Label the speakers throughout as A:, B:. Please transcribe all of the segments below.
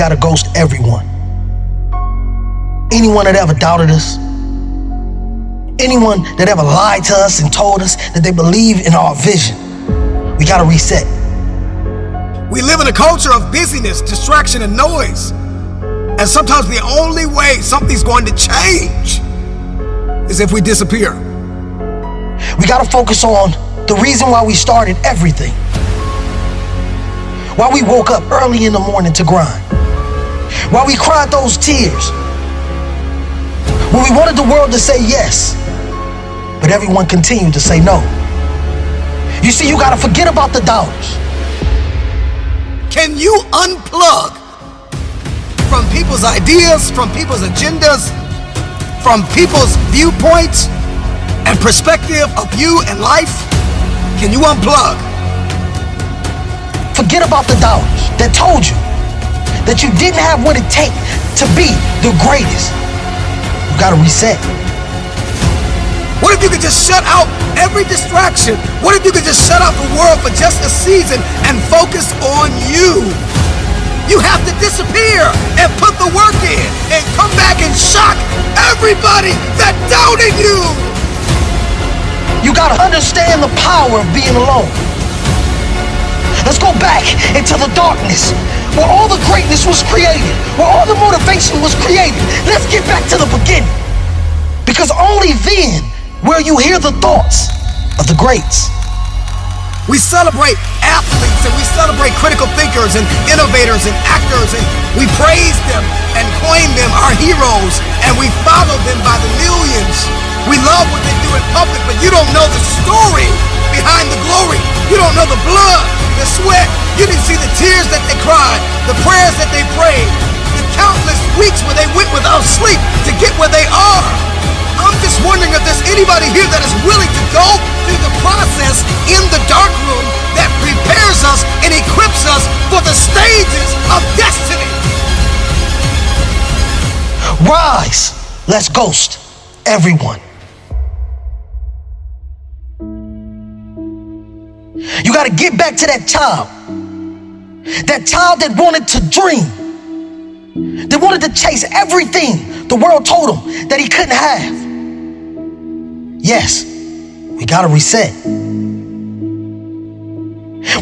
A: gotta ghost everyone. Anyone that ever doubted us, anyone that ever lied to us and told us that they believe in our vision, we gotta reset.
B: We live in a culture of busyness, distraction, and noise. And sometimes the only way something's going to change is if we disappear.
A: We gotta focus on the reason why we started everything. Why we woke up early in the morning to grind. Why we cried those tears. When we wanted the world to say yes, but everyone continued to say no. You see, you gotta forget about the doubters.
B: Can you unplug from people's ideas, from people's agendas, from people's viewpoints and perspective of you and life? Can you unplug?
A: Forget about the doubters that told you that you didn't have what it takes to be the greatest. You gotta reset.
B: What if you could just shut out every distraction? What if you could just shut out the world for just a season and focus on you? You have to disappear and put the work in and come back and shock everybody that doubted you.
A: You gotta understand the power of being alone. Let's go back into the darkness where all the greatness was created, where all the motivation was created. Let's get back to the beginning. Because only then will you hear the thoughts of the greats.
B: We celebrate athletes and we celebrate critical thinkers and innovators and actors, and we praise them and claim them our heroes, and we follow them by the millions. We love what they do in public, but you don't know the story behind the glory. You don't know the blood, the sweat. You didn't see the tears that they cried, the prayers that they prayed, the countless weeks where they went without sleep to get where they are. I'm just wondering if there's anybody here that is willing to go through the process in the dark room that prepares us and equips us for the stages of destiny.
A: Rise. Let's ghost everyone. You got to get back to that child that wanted to dream, that wanted to chase everything the world told him that he couldn't have. Yes, we got to reset.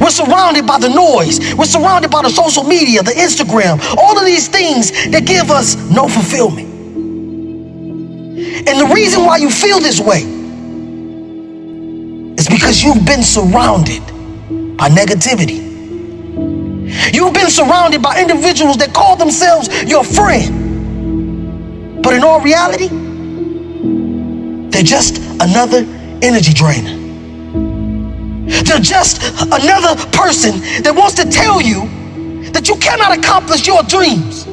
A: We're surrounded by the noise. We're surrounded by the social media, the Instagram, all of these things that give us no fulfillment. And the reason why you feel this way is because you've been surrounded by negativity. You've been surrounded by individuals that call themselves your friend. But in all reality, they're just another energy drainer. They're just another person that wants to tell you that you cannot accomplish your dreams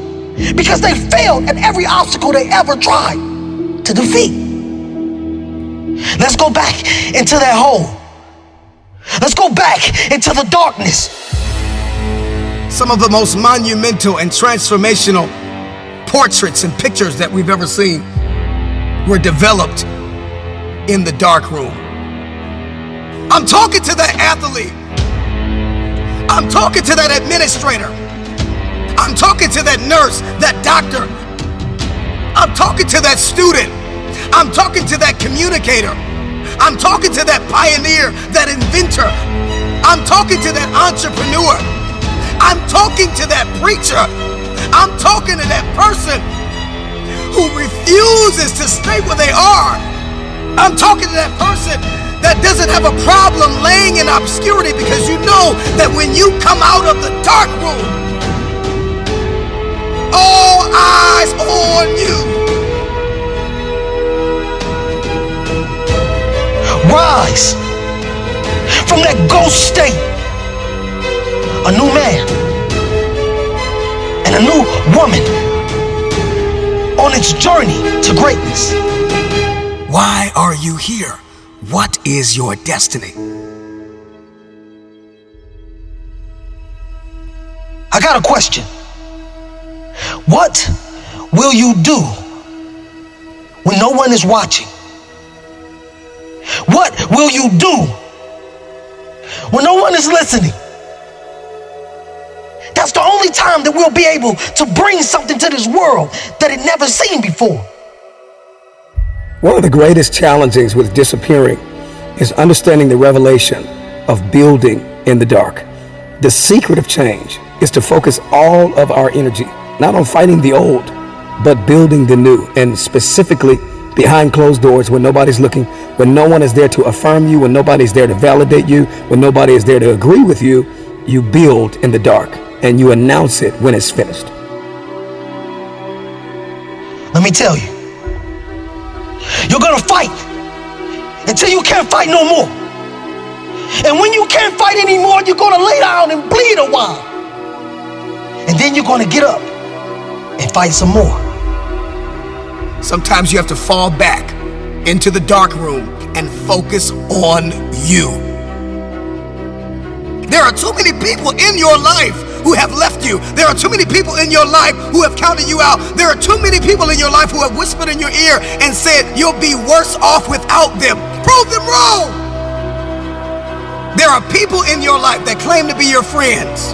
A: because they failed at every obstacle they ever tried to defeat. Let's go back into that hole. Let's go back into the darkness.
B: Some of the most monumental and transformational portraits and pictures that we've ever seen were developed in the dark room. I'm talking to that athlete. I'm talking to that administrator. I'm talking to that nurse, that doctor. I'm talking to that student. I'm talking to that communicator. I'm talking to that pioneer, that inventor. I'm talking to that entrepreneur. I'm talking to that preacher. I'm talking to that person who refuses to stay where they are. I'm talking to that person that doesn't have a problem laying in obscurity, because you know that when you come out of the dark room, all eyes on you.
A: Rise from that ghost state. A new man and a new woman on its journey to greatness.
B: Why are you here? What is your destiny?
A: I got a question. What will you do when no one is watching? What will you do when no one is listening? That's the only time that we'll be able to bring something to this world that it never seen before.
B: One of the greatest challenges with disappearing is understanding the revelation of building in the dark. The secret of change is to focus all of our energy, not on fighting the old, but building the new, and specifically behind closed doors when nobody's looking, when no one is there to affirm you, when nobody's there to validate you, when nobody is there to agree with you. You build in the dark and you announce it when it's finished.
A: Let me tell you, you're gonna fight until you can't fight no more. And when you can't fight anymore, you're gonna lay down and bleed a while. And then you're gonna get up and fight some more.
B: Sometimes you have to fall back into the dark room and focus on you. There are too many people in your life who have left you. There are too many people in your life who have counted you out. There are too many people in your life who have whispered in your ear and said you'll be worse off without them. Prove them wrong. There are people in your life that claim to be your friends.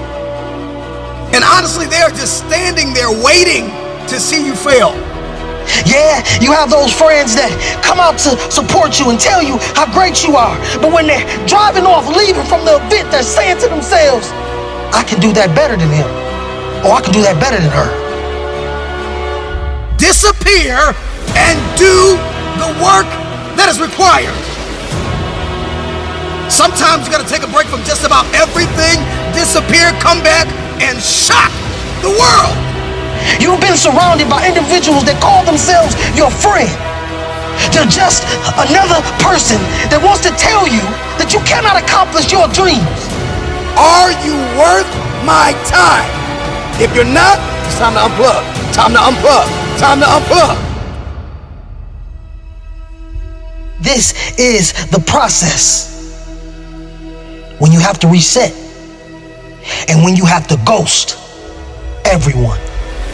B: And honestly, they are just standing there waiting to see you fail.
A: Yeah, you have those friends that come out to support you and tell you how great you are. But when they're driving off, leaving from the event, they're saying to themselves, I can do that better than him. Or I can do that better than her.
B: Disappear and do the work that is required. Sometimes you gotta take a break from just about everything, disappear, come back, and shock the world.
A: You've been surrounded by individuals that call themselves your friend. They're just another person that wants to tell you that you cannot accomplish your dreams.
B: Are you worth my time? If you're not, it's time to unplug. Time to unplug. Time to unplug.
A: This is the process. When you have to reset and when you have to ghost everyone.